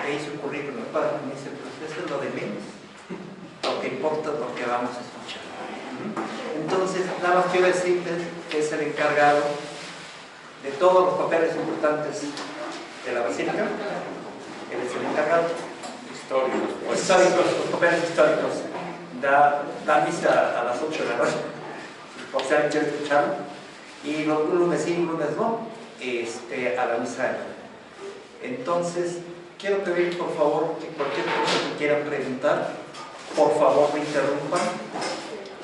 que hice un currículum, el padre me dice, pues eso es lo de menos. Lo que importa es lo que vamos a escuchar. Entonces, nada más quiero decirles que es el encargado de todos los papeles importantes de la Basílica. Él es el encargado. Históricos, los papeles históricos. Da misa a las 8 de la noche, por si alguien quiere escucharlo. Y los lunes sí, lunes no, a la misa. Entonces, quiero pedir por favor que cualquier cosa que quieran preguntar, por favor me interrumpan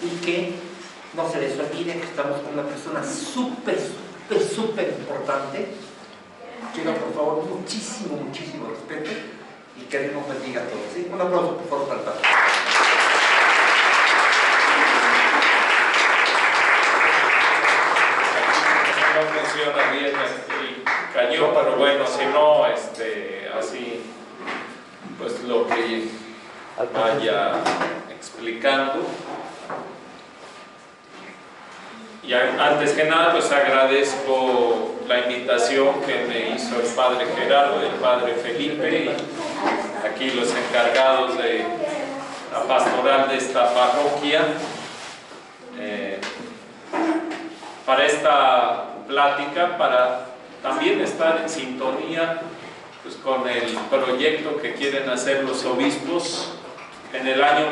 y que no se les olvide que estamos con una persona súper importante. Quiero por favor muchísimo respeto y que Dios nos bendiga a todos. ¿Sí? Un aplauso por favor para el padre. No funciona bien el cañón, pero bueno, si no, así, pues lo que vaya explicando. Y antes que nada, pues agradezco la invitación que me hizo el padre Gerardo y el padre Felipe, y aquí los encargados de la pastoral de esta parroquia, para esta plática, para también estar en sintonía pues, con el proyecto que quieren hacer los obispos. En el año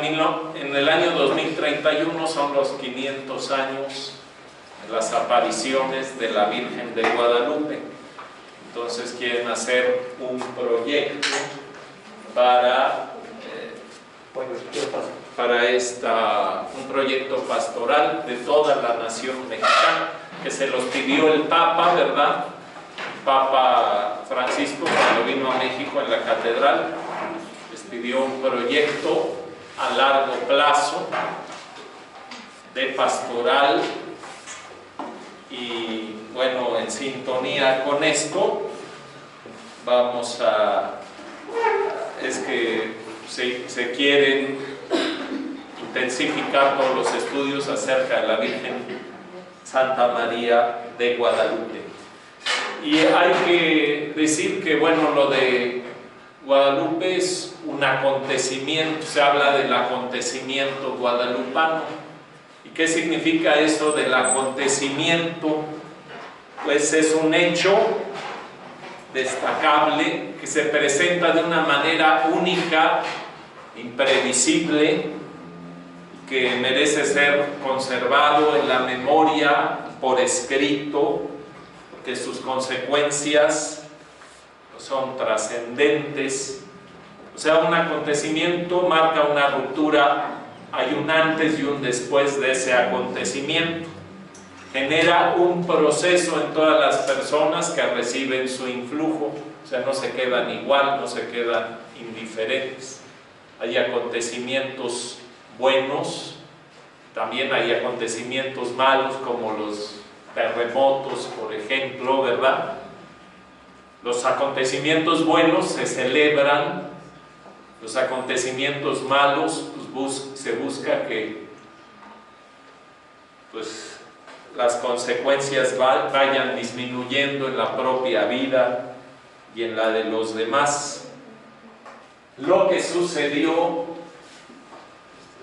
2031 son los 500 años de las apariciones de la Virgen de Guadalupe. Entonces quieren hacer un proyecto para un proyecto pastoral de toda la nación mexicana, que se los pidió el Papa, ¿verdad? El Papa Francisco, cuando vino a México en la catedral, les pidió un proyecto a largo plazo de pastoral. Y bueno, en sintonía con esto, es que se quieren intensificar todos los estudios acerca de la Virgen Santa María de Guadalupe. Y hay que decir que, bueno, lo de Guadalupe es un acontecimiento, se habla del acontecimiento guadalupano. ¿Y qué significa eso del acontecimiento? Pues es un hecho destacable que se presenta de una manera única, imprevisible, que merece ser conservado en la memoria por escrito, porque sus consecuencias son trascendentes. O sea, un acontecimiento marca una ruptura, hay un antes y un después de ese acontecimiento. Genera un proceso en todas las personas que reciben su influjo, o sea, no se quedan igual, no se quedan indiferentes. Hay acontecimientos buenos, también hay acontecimientos malos como los terremotos, por ejemplo, ¿verdad? Los acontecimientos buenos se celebran, los acontecimientos malos pues se busca que pues las consecuencias vayan disminuyendo en la propia vida y en la de los demás. Lo que sucedió,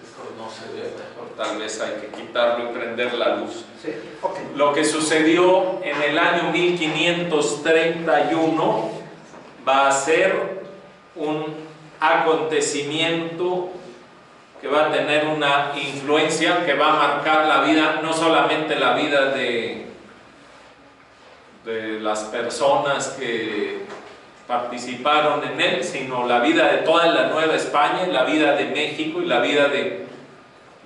esto no se ve mejor, tal vez hay que quitarlo y prender la luz. Sí, okay. Lo que sucedió en el año 1531 va a ser un acontecimiento que va a tener una influencia que va a marcar la vida, no solamente la vida de las personas que participaron en él, sino la vida de toda la Nueva España, la vida de México y la vida de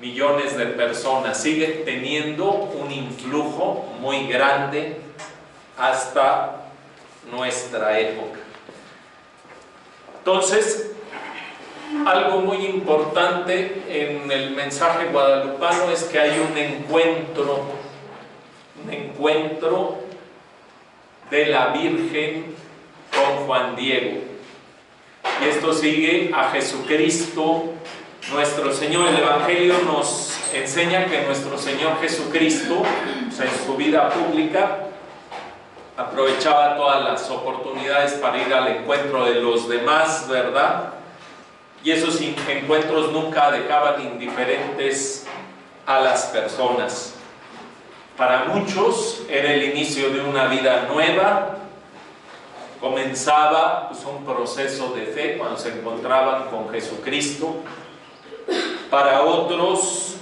millones de personas. Sigue teniendo un influjo muy grande hasta nuestra época. Entonces, algo muy importante en el mensaje guadalupano es que hay un encuentro de la Virgen con Juan Diego. Y esto sigue a Jesucristo, nuestro Señor. El Evangelio nos enseña que nuestro Señor Jesucristo, o sea, en su vida pública, aprovechaba todas las oportunidades para ir al encuentro de los demás, ¿verdad? Y esos encuentros nunca dejaban indiferentes a las personas. Para muchos era el inicio de una vida nueva, comenzaba pues, un proceso de fe cuando se encontraban con Jesucristo. Para otros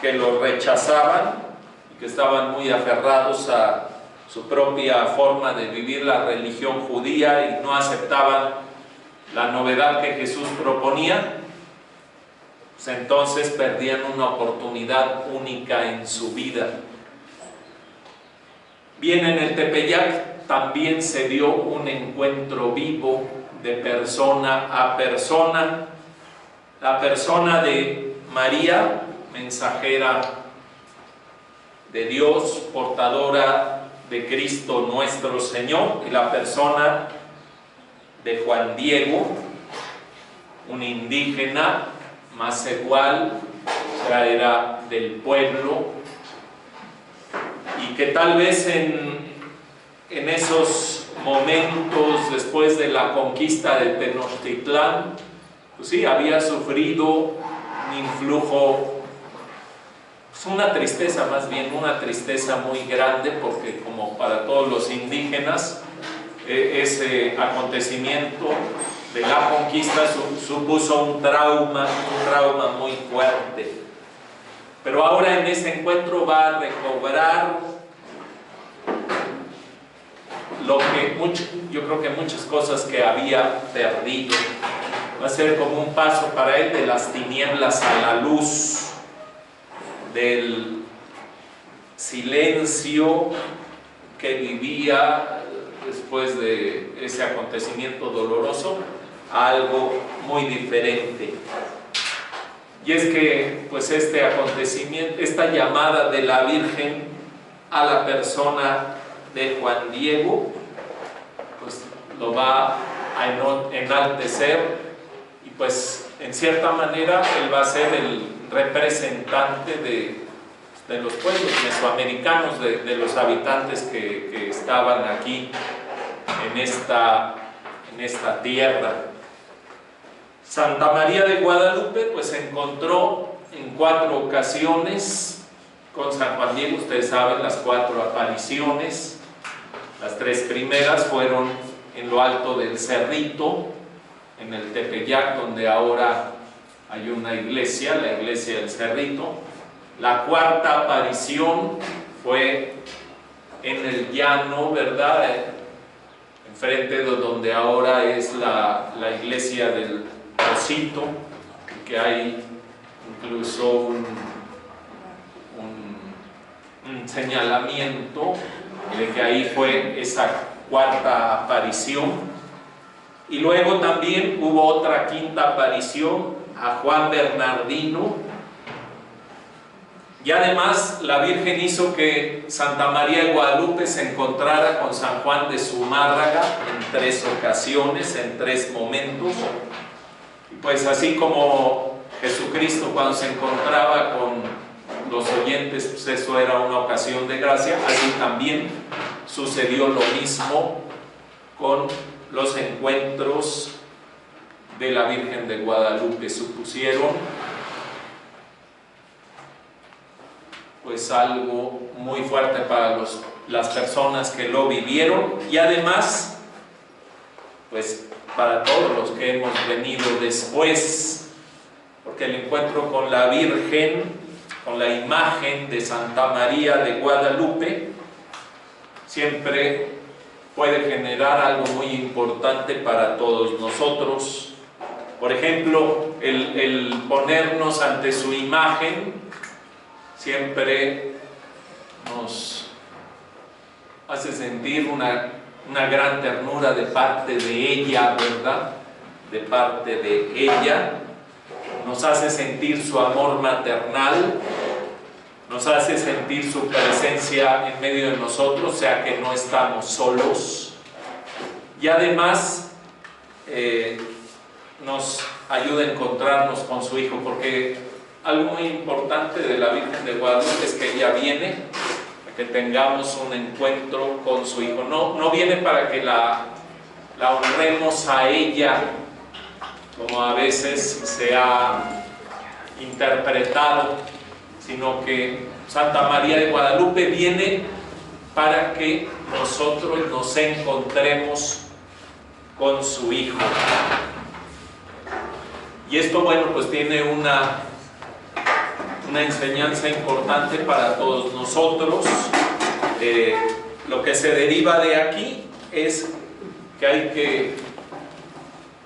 que lo rechazaban y que estaban muy aferrados a su propia forma de vivir la religión judía y no aceptaban la novedad que Jesús proponía, pues entonces perdían una oportunidad única en su vida. Bien, en el Tepeyac también se dio un encuentro vivo de persona a persona. La persona de María, mensajera de Dios, portadora de Cristo nuestro Señor, y la persona de Juan Diego, un indígena macehual, o sea, era del pueblo, y que tal vez en esos momentos después de la conquista de Tenochtitlán, pues sí, había sufrido un influjo, pues una tristeza más bien, una tristeza muy grande, porque como para todos los indígenas, ese acontecimiento de la conquista supuso un trauma muy fuerte. Pero ahora en ese encuentro va a recobrar lo que yo creo que muchas cosas que había perdido. Va a ser como un paso para él de las tinieblas a la luz, del silencio que vivía después de ese acontecimiento doloroso, a algo muy diferente. Y es que pues este acontecimiento, esta llamada de la Virgen a la persona de Juan Diego, pues lo va a enaltecer, y pues en cierta manera él va a ser el representante de los pueblos mesoamericanos, de los habitantes que estaban aquí en esta tierra. Santa María de Guadalupe pues se encontró en 4 ocasiones con San Juan Diego. Ustedes saben las 4 apariciones. Las 3 primeras fueron en lo alto del Cerrito, en el Tepeyac, donde ahora hay una iglesia, la iglesia del Cerrito. La 4ª aparición fue en el llano, ¿verdad? Enfrente de donde ahora es la iglesia del Rosito, que hay incluso un señalamiento de que ahí fue esa 4ª aparición. Y luego también hubo otra 5ª aparición a Juan Bernardino. Y además la Virgen hizo que Santa María de Guadalupe se encontrara con San Juan de Zumárraga en 3 ocasiones, en 3 momentos. Y pues así como Jesucristo cuando se encontraba con los oyentes, pues eso era una ocasión de gracia, así también sucedió lo mismo con los encuentros de la Virgen de Guadalupe. Supusieron pues algo muy fuerte para las personas que lo vivieron, y además pues para todos los que hemos venido después, porque el encuentro con la Virgen, con la imagen de Santa María de Guadalupe, siempre puede generar algo muy importante para todos nosotros. Por ejemplo, el ponernos ante su imagen siempre nos hace sentir una gran ternura de parte de ella, ¿verdad? De parte de ella. Nos hace sentir su amor maternal, nos hace sentir su presencia en medio de nosotros, o sea que no estamos solos. Y además nos ayuda a encontrarnos con su Hijo, porque algo muy importante de la Virgen de Guadalupe es que ella viene que tengamos un encuentro con su Hijo. No viene para que la honremos a ella, como a veces se ha interpretado, sino que Santa María de Guadalupe viene para que nosotros nos encontremos con su Hijo. Y esto, bueno, pues tiene una enseñanza importante para todos nosotros. Lo que se deriva de aquí es que hay que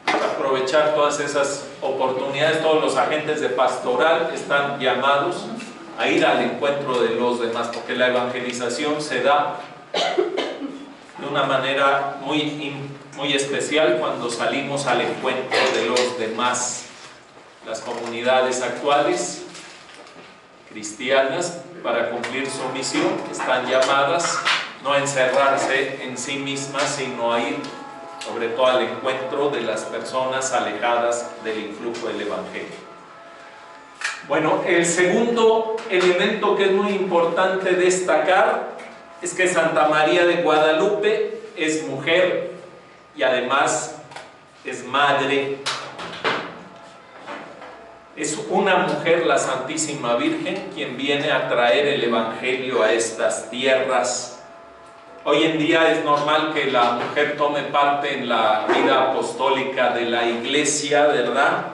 aprovechar todas esas oportunidades. Todos los agentes de pastoral están llamados a ir al encuentro de los demás, porque la evangelización se da de una manera muy especial cuando salimos al encuentro de los demás. Las comunidades actuales cristianas, para cumplir su misión, están llamadas no a encerrarse en sí mismas, sino a ir sobre todo al encuentro de las personas alejadas del influjo del Evangelio. Bueno, el segundo elemento que es muy importante destacar es que Santa María de Guadalupe es mujer y además es madre. Es una mujer, la Santísima Virgen, quien viene a traer el Evangelio a estas tierras. Hoy en día es normal que la mujer tome parte en la vida apostólica de la Iglesia, ¿verdad?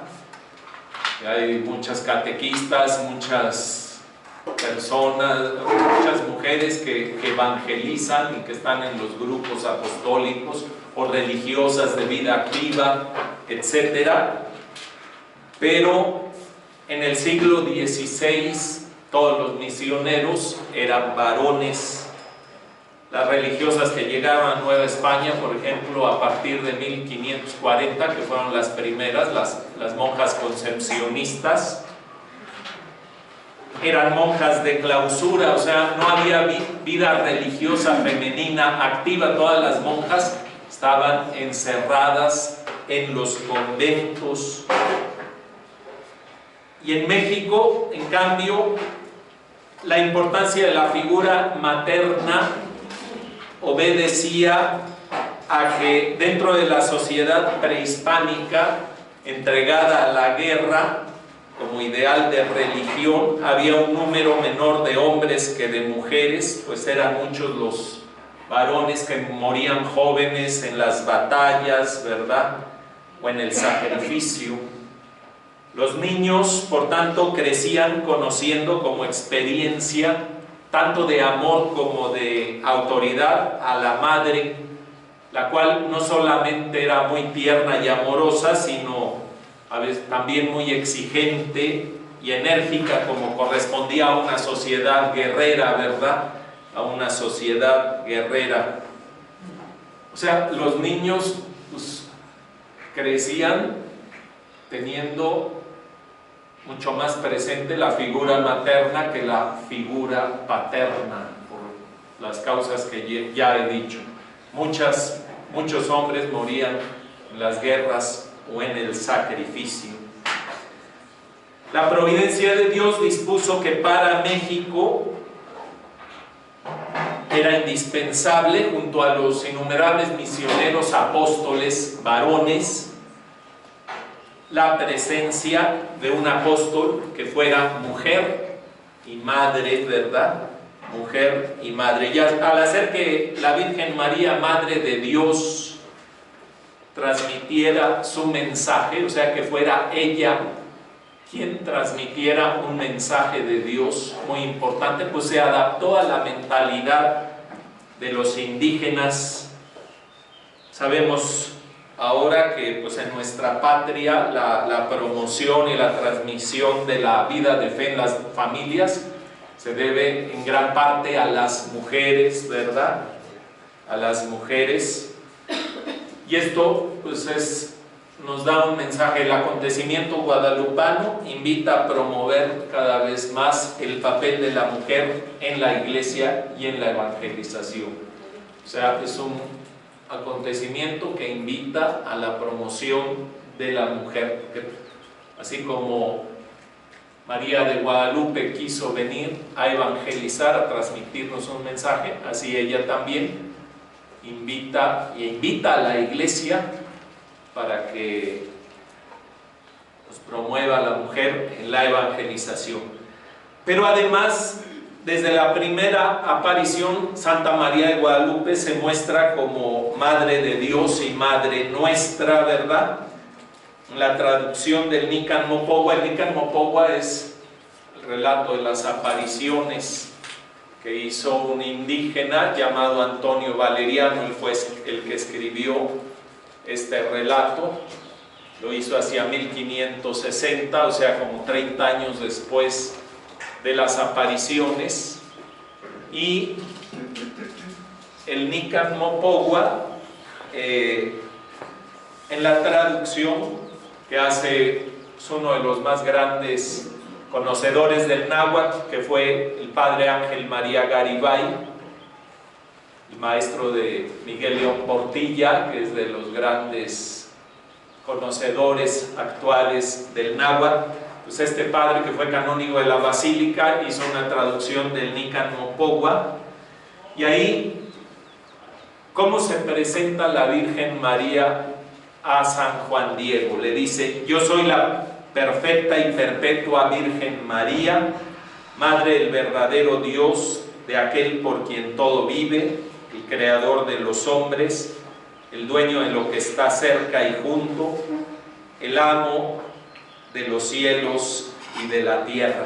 Hay muchas catequistas, muchas personas, muchas mujeres que evangelizan y que están en los grupos apostólicos o religiosas de vida activa, etcétera. Pero en el siglo XVI todos los misioneros eran varones. Las religiosas que llegaron a Nueva España, por ejemplo, a partir de 1540, que fueron las primeras, las monjas concepcionistas, eran monjas de clausura, o sea, no había vida religiosa femenina activa. Todas las monjas estaban encerradas en los conventos. Y en México, en cambio, la importancia de la figura materna obedecía a que dentro de la sociedad prehispánica entregada a la guerra como ideal de religión, había un número menor de hombres que de mujeres, pues eran muchos los varones que morían jóvenes en las batallas, ¿verdad? O en el sacrificio. Los niños, por tanto, crecían conociendo como experiencia, tanto de amor como de autoridad, a la madre, la cual no solamente era muy tierna y amorosa, sino a veces también muy exigente y enérgica, como correspondía a una sociedad guerrera, ¿verdad? A una sociedad guerrera. O sea, los niños pues, crecían teniendo mucho más presente la figura materna que la figura paterna, por las causas que ya he dicho. Muchos hombres morían en las guerras o en el sacrificio. La providencia de Dios dispuso que para México era indispensable, junto a los innumerables misioneros apóstoles varones, la presencia de un apóstol que fuera mujer y madre, ¿verdad? Mujer y madre. Y al hacer que la Virgen María, Madre de Dios, transmitiera su mensaje, o sea, que fuera ella quien transmitiera un mensaje de Dios muy importante, pues se adaptó a la mentalidad de los indígenas. Sabemos ahora que pues en nuestra patria la promoción y la transmisión de la vida de fe en las familias se debe en gran parte a las mujeres, ¿verdad? A las mujeres. Y esto pues nos da un mensaje. El acontecimiento guadalupano invita a promover cada vez más el papel de la mujer en la iglesia y en la evangelización. O sea, es un acontecimiento que invita a la promoción de la mujer, así como María de Guadalupe quiso venir a evangelizar, a transmitirnos un mensaje, así ella también invita a la iglesia para que pues, promueva a la mujer en la evangelización. Pero además, desde la primera aparición, Santa María de Guadalupe se muestra como Madre de Dios y Madre nuestra, ¿verdad? La traducción del Nican Mopogua. El Nican Mopogua es el relato de las apariciones que hizo un indígena llamado Antonio Valeriano. Él fue el que escribió este relato. Lo hizo hacia 1560, o sea, como 30 años después de las apariciones. Y el Nican Mopogua, en la traducción que hace, es uno de los más grandes conocedores del náhuatl, que fue el padre Ángel María Garibay, el maestro de Miguel León Portilla, que es de los grandes conocedores actuales del náhuatl. Pues este padre, que fue canónigo de la basílica, hizo una traducción del Nican Mopogua, y ahí cómo se presenta la Virgen María a San Juan Diego. Le dice: yo soy la perfecta y perpetua Virgen María, Madre del verdadero Dios, de aquel por quien todo vive, el creador de los hombres, el dueño de lo que está cerca y junto, el amo de los cielos y de la tierra.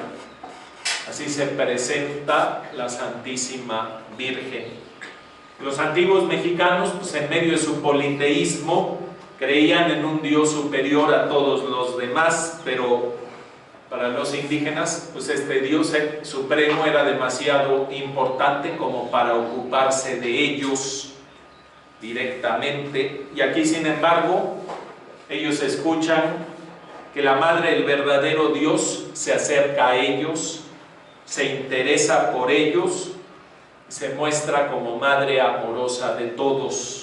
Así se presenta la Santísima Virgen. Los antiguos mexicanos, pues en medio de su politeísmo, creían en un Dios superior a todos los demás, pero para los indígenas, pues este Dios supremo era demasiado importante como para ocuparse de ellos directamente. Y aquí, sin embargo, ellos escuchan que la Madre del verdadero Dios se acerca a ellos, se interesa por ellos, se muestra como Madre amorosa de todos.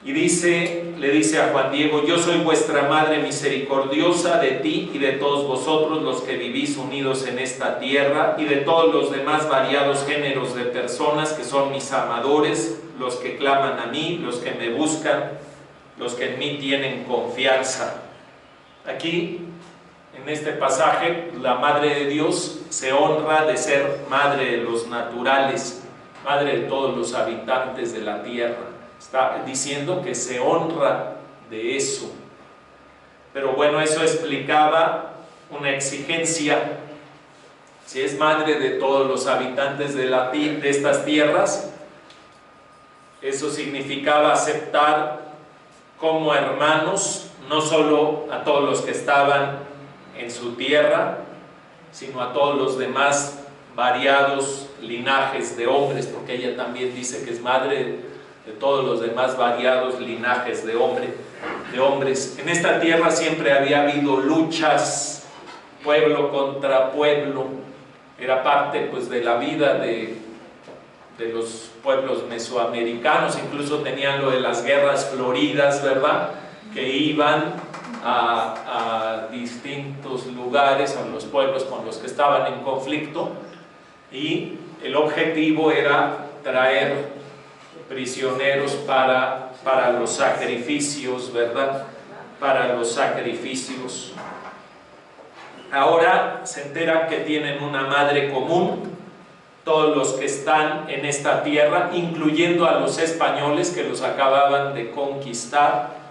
Y le dice a Juan Diego: yo soy vuestra Madre misericordiosa, de ti y de todos vosotros los que vivís unidos en esta tierra, y de todos los demás variados géneros de personas que son mis amadores, los que claman a mí, los que me buscan, los que en mí tienen confianza. Aquí, en este pasaje, la Madre de Dios se honra de ser Madre de los naturales, Madre de todos los habitantes de la tierra. Está diciendo que se honra de eso. Pero bueno, eso explicaba una exigencia. Si es madre de todos los habitantes de estas tierras, eso significaba aceptar como hermanos no solo a todos los que estaban en su tierra, sino a todos los demás variados linajes de hombres, porque ella también dice que es madre de todos los demás variados linajes de hombres. En esta tierra siempre había habido luchas, pueblo contra pueblo. Era parte pues de la vida de los pueblos mesoamericanos. Incluso tenían lo de las guerras floridas, ¿verdad?, que iban a distintos lugares, a los pueblos con los que estaban en conflicto, y el objetivo era traer prisioneros para los sacrificios, ¿verdad?, para los sacrificios. Ahora se enteran que tienen una madre común, todos los que están en esta tierra, incluyendo a los españoles que los acababan de conquistar,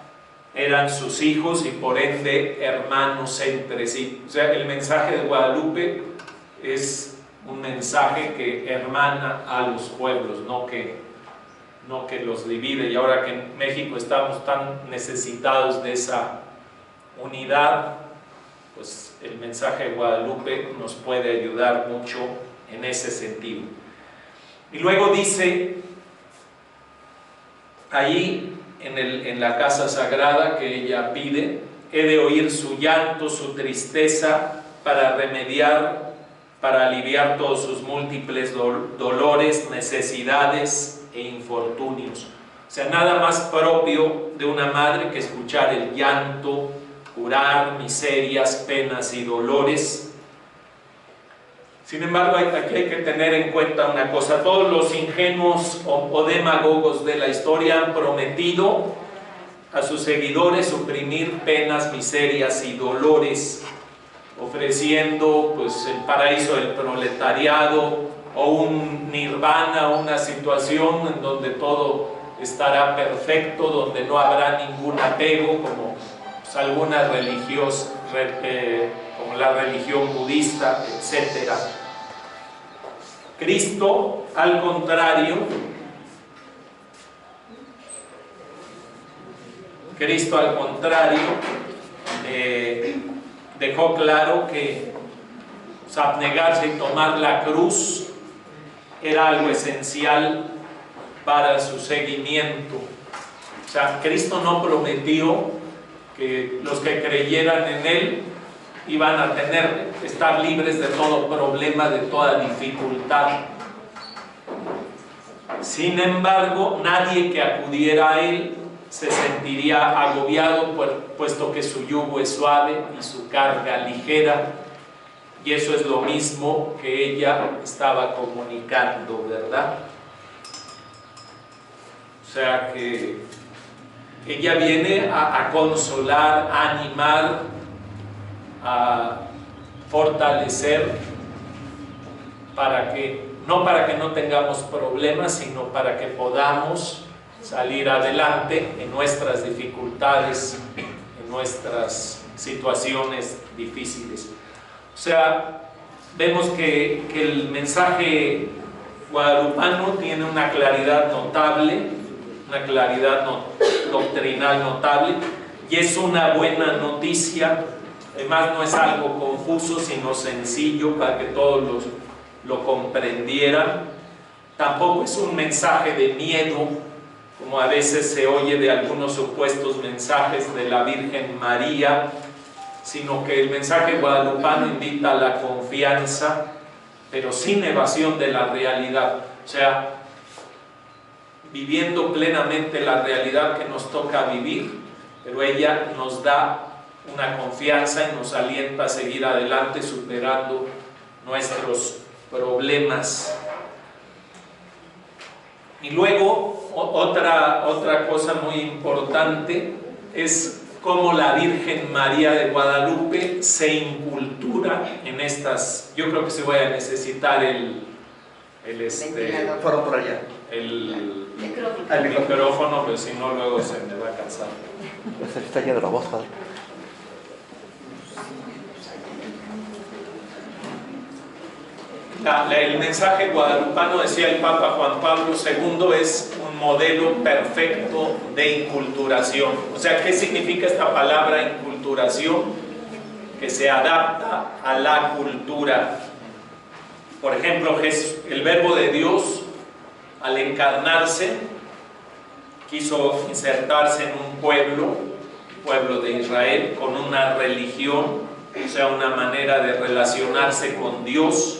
eran sus hijos y por ende hermanos entre sí. O sea, el mensaje de Guadalupe es un mensaje que hermana a los pueblos, no que los divide. Y ahora que en México estamos tan necesitados de esa unidad, pues el mensaje de Guadalupe nos puede ayudar mucho en ese sentido. Y luego dice allí en la casa sagrada que ella pide: he de oír su llanto, su tristeza, para aliviar todos sus múltiples dolores, necesidades e infortunios. O sea, nada más propio de una madre que escuchar el llanto curar miserias, penas y dolores. Sin embargo, aquí hay que tener en cuenta una cosa: todos los ingenuos o demagogos de la historia han prometido a sus seguidores suprimir penas, miserias y dolores, ofreciendo pues el paraíso del proletariado o un nirvana, una situación en donde todo estará perfecto, donde no habrá ningún apego, como pues, algunas religiones, como la religión budista, etc. Cristo, al contrario, dejó claro que pues, abnegarse y tomar la cruz era algo esencial para su seguimiento. O sea, Cristo no prometió que los que creyeran en Él iban a estar libres de todo problema, de toda dificultad. Sin embargo, nadie que acudiera a Él se sentiría agobiado, puesto que su yugo es suave y su carga ligera, y eso es lo mismo que ella estaba comunicando, ¿verdad? O sea que ella viene a consolar, a animar, a fortalecer, no para que no tengamos problemas, sino para que podamos salir adelante en nuestras dificultades, en nuestras situaciones difíciles. O sea, vemos que el mensaje guadalupano tiene una claridad notable, una claridad doctrinal notable, y es una buena noticia. Además, no es algo confuso, sino sencillo para que todos lo comprendieran. Tampoco es un mensaje de miedo, como a veces se oye de algunos supuestos mensajes de la Virgen María, sino que el mensaje guadalupano invita a la confianza, pero sin evasión de la realidad. O sea, viviendo plenamente la realidad que nos toca vivir, pero ella nos da una confianza y nos alienta a seguir adelante superando nuestros problemas. Y luego otra cosa muy importante es cómo la Virgen María de Guadalupe se incultura en estas. Yo creo que se voy a necesitar el fueron por allá. El micrófono, pero si no luego se me va a cansar. Pues está lleno de la voz, padre. El mensaje guadalupano, decía el Papa Juan Pablo II, es un modelo perfecto de inculturación. O sea, ¿qué significa esta palabra inculturación? Que se adapta a la cultura. Por ejemplo, el Verbo de Dios, al encarnarse, quiso insertarse en un pueblo de Israel, con una religión, o sea, una manera de relacionarse con Dios,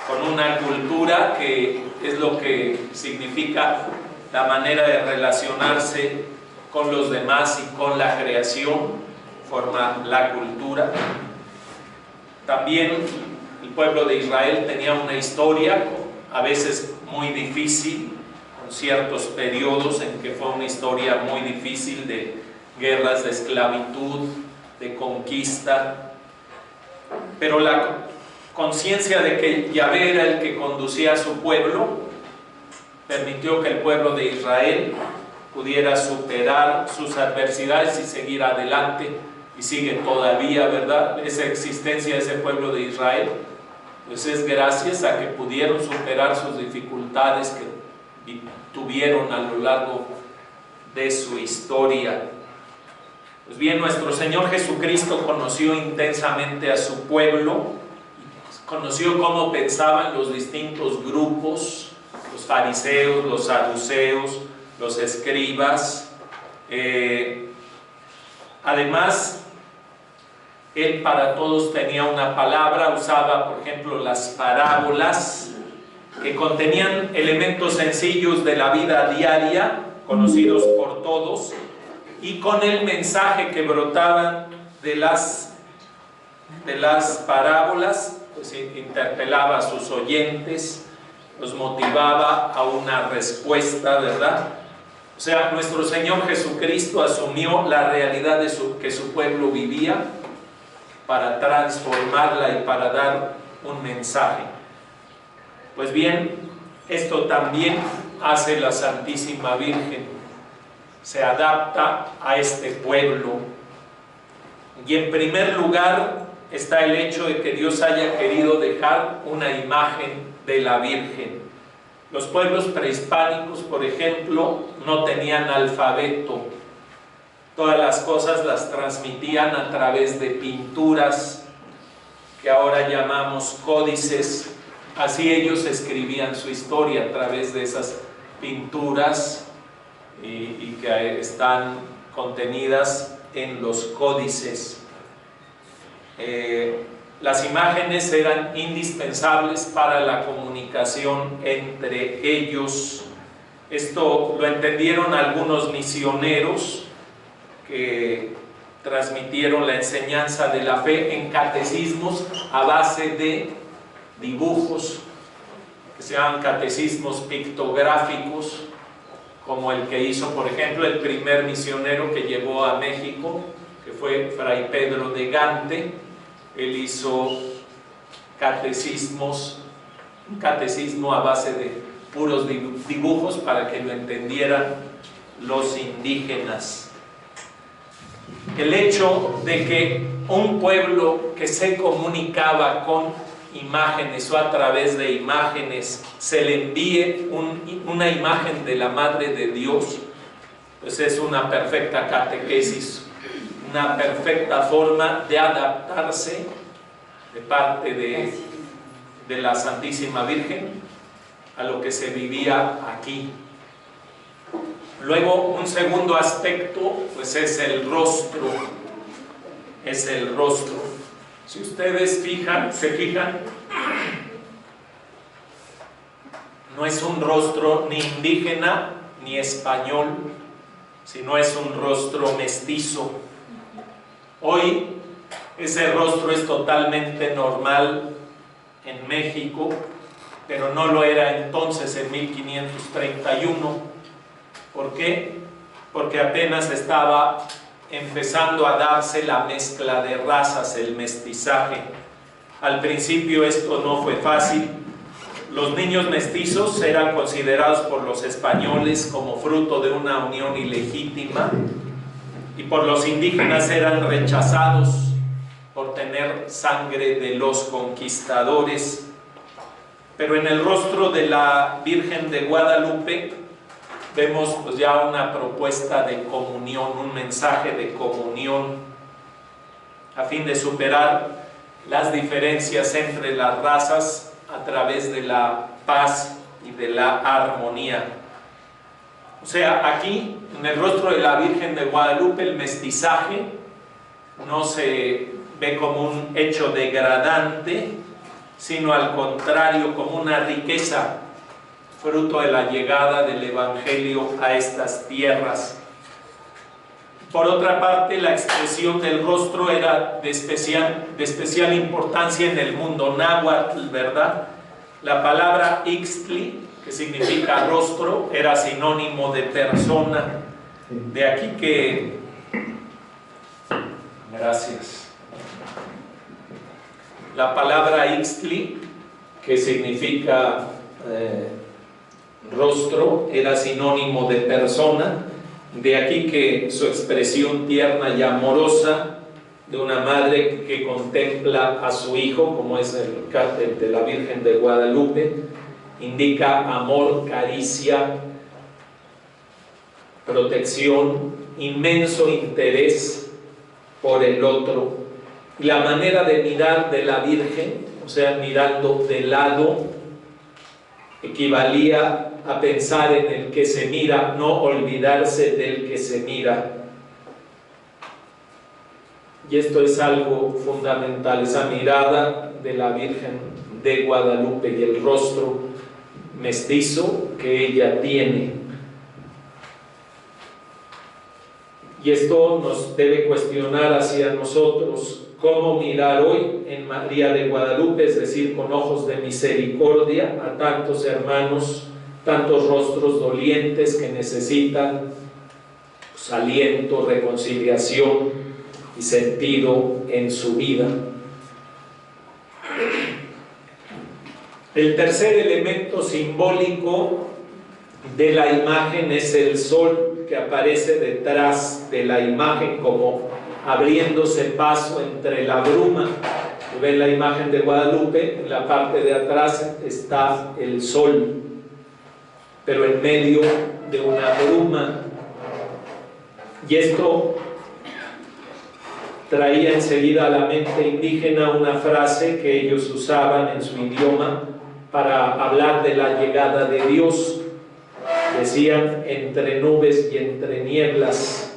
con una cultura que es lo que significa la manera de relacionarse con los demás y con la creación, forma la cultura. También el pueblo de Israel tenía una historia, a veces muy difícil, con ciertos periodos en que fue una historia muy difícil de guerras, de esclavitud, de conquista, pero la conciencia de que Yahvé era el que conducía a su pueblo permitió que el pueblo de Israel pudiera superar sus adversidades y seguir adelante, y sigue todavía, ¿verdad? Esa existencia de ese pueblo de Israel pues es gracias a que pudieron superar sus dificultades que tuvieron a lo largo de su historia. Pues bien, nuestro Señor Jesucristo conoció intensamente a su pueblo, conoció cómo pensaban los distintos grupos, los fariseos, los saduceos, los escribas. Además, Él para todos tenía una palabra, usaba por ejemplo las parábolas, que contenían elementos sencillos de la vida diaria, conocidos por todos, y con el mensaje que brotaban de las parábolas, pues interpelaba a sus oyentes, los motivaba a una respuesta, ¿verdad? O sea, nuestro Señor Jesucristo asumió la realidad de que su pueblo vivía para transformarla y para dar un mensaje. Pues bien, esto también hace la Santísima Virgen, se adapta a este pueblo. Y en primer lugar está el hecho de que Dios haya querido dejar una imagen de la Virgen. Los pueblos prehispánicos, por ejemplo, no tenían alfabeto. Todas las cosas las transmitían a través de pinturas, que ahora llamamos códices. Así ellos escribían su historia a través de esas pinturas y que están contenidas en los códices. Las imágenes eran indispensables para la comunicación entre ellos. Esto lo entendieron algunos misioneros que transmitieron la enseñanza de la fe en catecismos a base de dibujos, que se llaman catecismos pictográficos, como el que hizo, por ejemplo, el primer misionero que llegó a México, que fue Fray Pedro de Gante. Él hizo un catecismo a base de puros dibujos para que lo entendieran los indígenas. El hecho de que un pueblo que se comunicaba con imágenes o a través de imágenes se le envíe una imagen de la Madre de Dios, pues es una perfecta catequesis, una perfecta forma de adaptarse de parte de la Santísima Virgen a lo que se vivía aquí. Luego, un segundo aspecto, pues es el rostro. Es el rostro. Si ustedes se fijan, no es un rostro ni indígena ni español, sino es un rostro mestizo. Hoy ese rostro es totalmente normal en México, pero no lo era entonces en 1531. ¿Por qué? Porque apenas estaba empezando a darse la mezcla de razas, el mestizaje. Al principio esto no fue fácil. Los niños mestizos eran considerados por los españoles como fruto de una unión ilegítima, y por los indígenas eran rechazados por tener sangre de los conquistadores. Pero en el rostro de la Virgen de Guadalupe vemos pues ya una propuesta de comunión, un mensaje de comunión, a fin de superar las diferencias entre las razas a través de la paz y de la armonía. O sea, aquí en el rostro de la Virgen de Guadalupe el mestizaje no se ve como un hecho degradante, sino al contrario, como una riqueza, fruto de la llegada del Evangelio a estas tierras. Por otra parte, la expresión del rostro era de especial importancia en el mundo náhuatl, ¿verdad? La palabra ixtli, que significa rostro, era sinónimo de persona. De aquí que... Gracias. La palabra ixtli, que significa rostro, era sinónimo de persona. De aquí que su expresión tierna y amorosa de una madre que contempla a su hijo, como es el cartel de la Virgen de Guadalupe, indica amor, caricia, protección, inmenso interés por el otro. Y la manera de mirar de la Virgen, o sea, mirando de lado, equivalía a pensar en el que se mira, no olvidarse del que se mira. Y esto es algo fundamental, esa mirada de la Virgen de Guadalupe y el rostro mestizo que ella tiene. Y esto nos debe cuestionar hacia nosotros cómo mirar hoy en María de Guadalupe, es decir, con ojos de misericordia a tantos hermanos, tantos rostros dolientes que necesitan pues, aliento, reconciliación y sentido en su vida. El tercer elemento simbólico de la imagen es el sol que aparece detrás de la imagen como abriéndose paso entre la bruma. Ven la imagen de Guadalupe, en la parte de atrás está el sol, pero en medio de una bruma. Y esto traía enseguida a la mente indígena una frase que ellos usaban en su idioma para hablar de la llegada de Dios. Decían entre nubes y entre nieblas.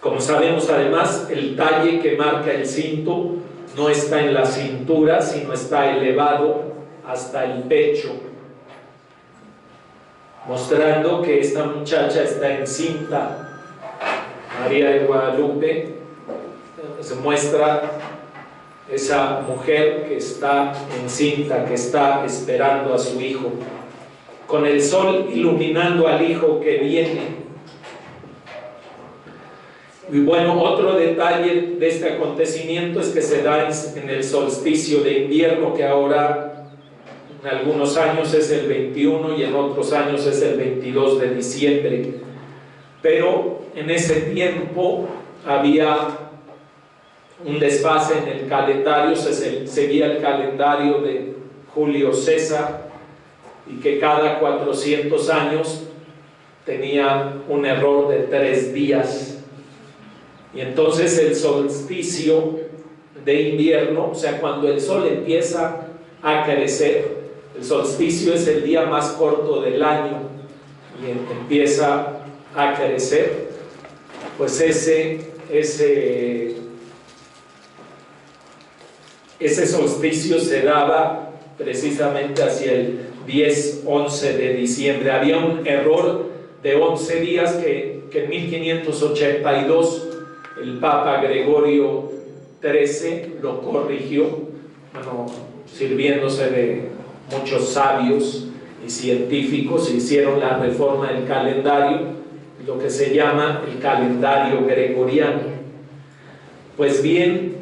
Como sabemos además, el talle que marca el cinto no está en la cintura, sino está elevado hasta el pecho, mostrando que esta muchacha está encinta. María de Guadalupe se muestra esa mujer que está encinta, que está esperando a su hijo, con el sol iluminando al hijo que viene. Y bueno, otro detalle de este acontecimiento es que se da en el solsticio de invierno, que ahora en algunos años es el 21 y en otros años es el 22 de diciembre. Pero en ese tiempo había un desfase en el calendario, se seguía el calendario de Julio César, y que cada 400 años tenía un error de 3 días. Y entonces el solsticio de invierno, o sea, cuando el sol empieza a crecer, el solsticio es el día más corto del año y empieza a crecer, pues ese solsticio se daba precisamente hacia el 10-11 de diciembre. Había un error de 11 días que en 1582 el Papa Gregorio XIII lo corrigió, bueno, sirviéndose de muchos sabios y científicos. Hicieron la reforma del calendario, lo que se llama el calendario gregoriano. Pues bien,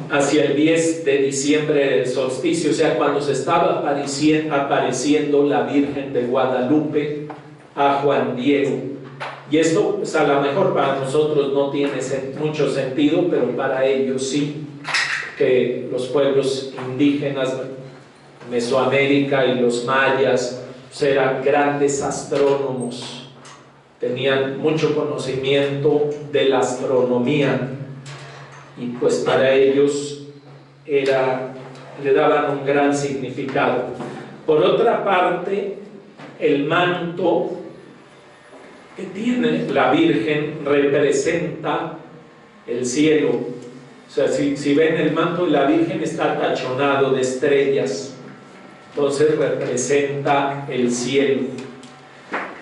hacia el 10 de diciembre del solsticio, o sea, cuando se estaba apareciendo la Virgen de Guadalupe a Juan Diego. Y esto, pues, a lo mejor para nosotros no tiene mucho sentido, pero para ellos sí, que los pueblos indígenas, Mesoamérica y los mayas, pues, eran grandes astrónomos, tenían mucho conocimiento de la astronomía, y pues para ellos le daban un gran significado. Por otra parte, el manto que tiene la Virgen representa el cielo. O sea, si ven, el manto de la Virgen está tachonado de estrellas, entonces representa el cielo.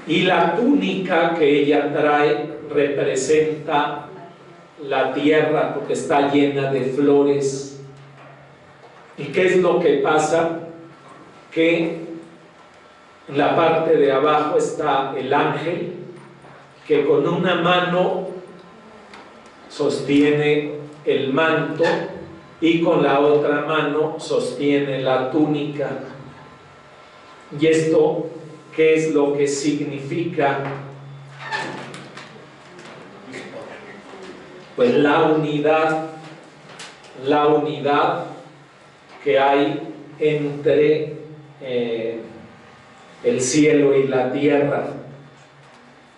Y la túnica que ella trae representa la tierra, porque está llena de flores. ¿Y qué es lo que pasa? Que en la parte de abajo está el ángel, que con una mano sostiene el manto y con la otra mano sostiene la túnica. ¿Y esto qué es lo que significa? Pues la unidad que hay entre el cielo y la tierra.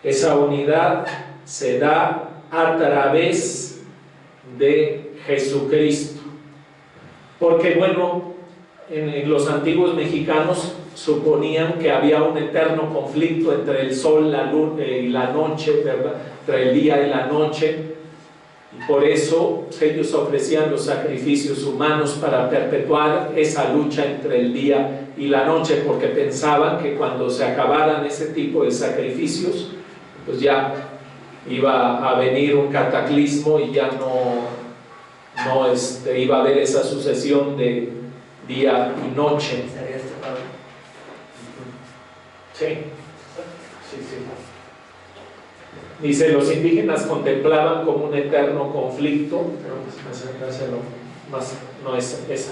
Esa unidad se da a través de Jesucristo. Porque bueno, en los antiguos mexicanos suponían que había un eterno conflicto entre el sol, la luna y la noche, ¿verdad? Entre el día y la noche. Y por eso ellos ofrecían los sacrificios humanos para perpetuar esa lucha entre el día y la noche, porque pensaban que cuando se acabaran ese tipo de sacrificios, pues ya iba a venir un cataclismo y ya no iba a haber esa sucesión de día y noche. ¿Sería este Pablo? Sí. Dice, los indígenas contemplaban como un eterno conflicto, pero no es ese.